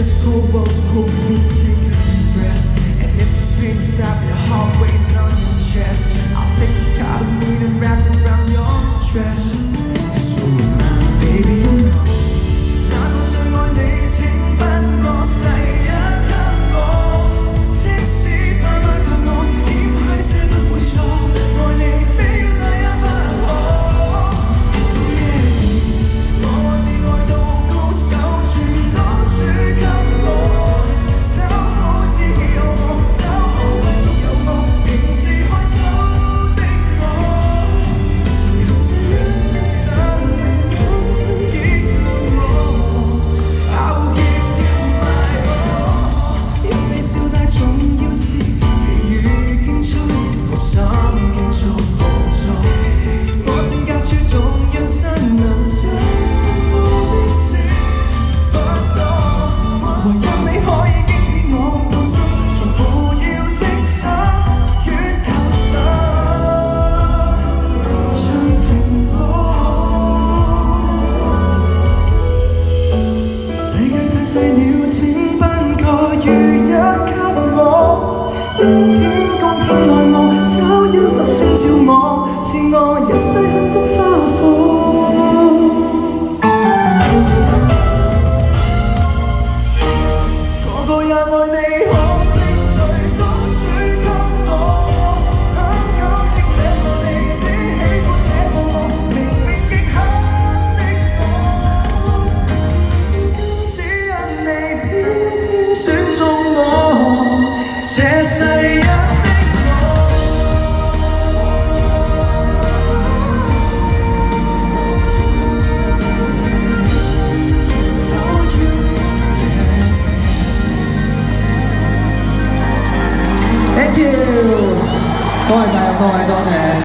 This cold world's cold for me to take a breath. And if the scream inside your heart waiting on your chest, I'll take this card of meat and wrap it around your dress. Cause who am I, baby, you know 哪個最愛你請不過世一給我，即使怕不及我，點去寫不會錯，愛你非要那也不可。我愛你愛到高手全都輸給我，找好知己有我，找好歸屬有我，平時害羞的我，求願生命本身結合我。I will give you my all， 讓你笑帶重要是奇遇競賽，我心競逐共錯，我性格注重讓新人相信我的事不多，唯有你可以激起我動心，重複要即刻越求實，像情歌。世界太細了，請不該如一給我，讓天公偏愛我，找一粒星照我，賜我一世幸福花火。個個也愛你，可惜誰都輸給我，香港的這個你只喜歡這個我，明明極黑的我，只因你偏選中我，這世一的我。Thank you，多謝晒咁多位，多謝。